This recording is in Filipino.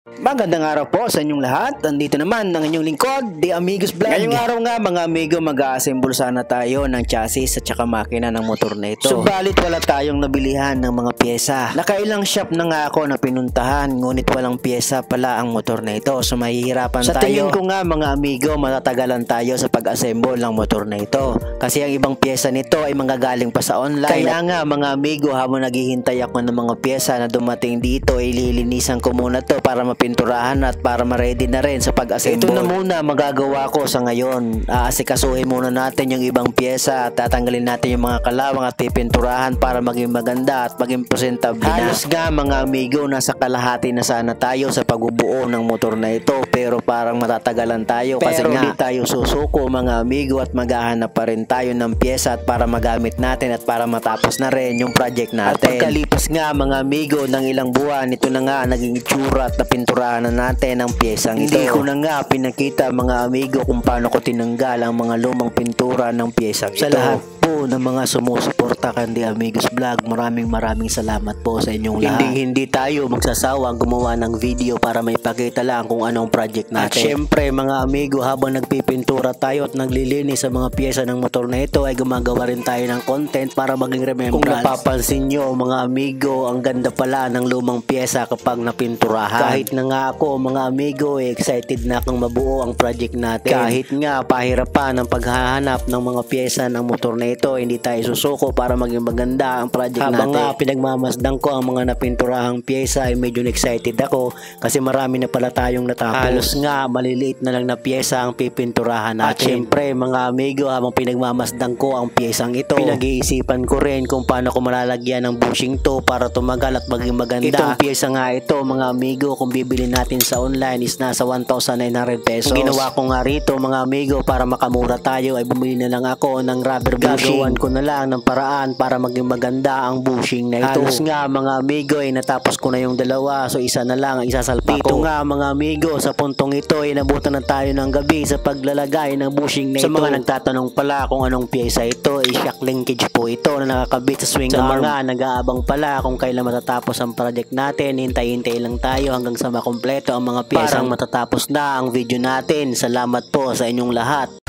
Magandang araw po sa inyong lahat. Andito naman ang inyong lingkod, The Amigos Vlog. Ngayong araw nga mga amigo, mag-a-assemble sana tayo ng chassis at saka makina ng motor na ito. Subalit wala tayong nabilihan ng mga pyesa. Nakailang shop na nga ako na pinuntahan, ngunit walang pyesa pala ang motor na ito. So mahihirapan tayo. Sa tingin ko nga mga amigo, matatagalan tayo sa pag-assemble ng motor na ito. Kasi ang ibang pyesa nito ay manggagaling pa sa online. Kaya nga mga amigo, habang naghihintay ako ng mga pyesa na dumating dito, ay lilinisan ko muna to para pinturahan at para ma-ready na rin sa pag-assemble. Ito na muna magagawa ko sa ngayon. Aasikasuhin muna natin yung ibang pyesa at tatanggalin natin yung mga kalawang at pipinturahan para maging maganda at maging presentable na. Halos nga mga amigo, nasa kalahati na sana tayo sa pagbubuo ng motor na ito, pero parang matatagalan tayo kasi nga hindi tayo susuko mga amigo at maghahanap pa rin tayo ng pyesa at para magamit natin at para matapos na rin yung project natin. At pagkalipas nga mga amigo ng ilang buwan, ito na nga naging itsura at napinturahan na natin ang pyesang ito. Hindi ko na nga pinakita mga amigo kung paano ko tinanggal ang mga lumang pintura ng pyesang ito. Sa lahat po ng mga sumusuporta kan The Amigos Vlog, maraming salamat po sa inyong lahat. Hindi tayo magsasawang gumawa ng video para may pakita lang kung anong project natin. At syempre mga amigo, habang nagpipintura tayo at naglilinis sa mga pyesa ng motor na ito, ay gumagawa rin tayo ng content para maging remembrance. Kung napapansin nyo mga amigo, ang ganda pala ng lumang pyesa kapag napinturahan. Kahit na nga ako mga amigo, excited na akong mabuo ang project natin. Kahit nga pahirapan ang paghahanap ng mga pyesa ng motor na ito, hindi tayo susuko para maging maganda ang project natin. Habang nga pinagmamasdan ko ang mga napinturahang pyesa, ay medyo excited ako kasi marami na pala tayong natapos. Halos nga maliliit na lang na pyesa ang pipinturahan natin. At syempre mga amigo, habang pinagmamasdan ko ang pyesang ito, pinag-iisipan ko rin kung paano ko malalagyan ng bushing to para tumagal at maging maganda. Itong pyesa nga ito mga amigo, kung bibili natin sa online is nasa 1,900 pesos. Ang ginawa ko nga rito mga amigo, para makamura tayo, ay bumili na lang ako ng rubber bushing. Gagawan ko na lang ng paraan para maging maganda ang bushing na ito. Halos nga mga amigo, ay natapos ko na yung dalawa, so isa na lang ang isasalpa ko. Dito nga mga amigo, sa puntong ito ay nabutan na tayo ng gabi sa paglalagay ng bushing na ito. Sa mga nagtatanong pala kung anong pyesa ito, ay shock linkage po ito na nakakabit sa swing arm. Sa mga nag-aabang pala kung kailan matatapos ang project natin, hintay-hintay lang tayo hanggang sa makumpleto ang mga pyesa. Parang matatapos na ang video natin. Salamat po sa inyong lahat.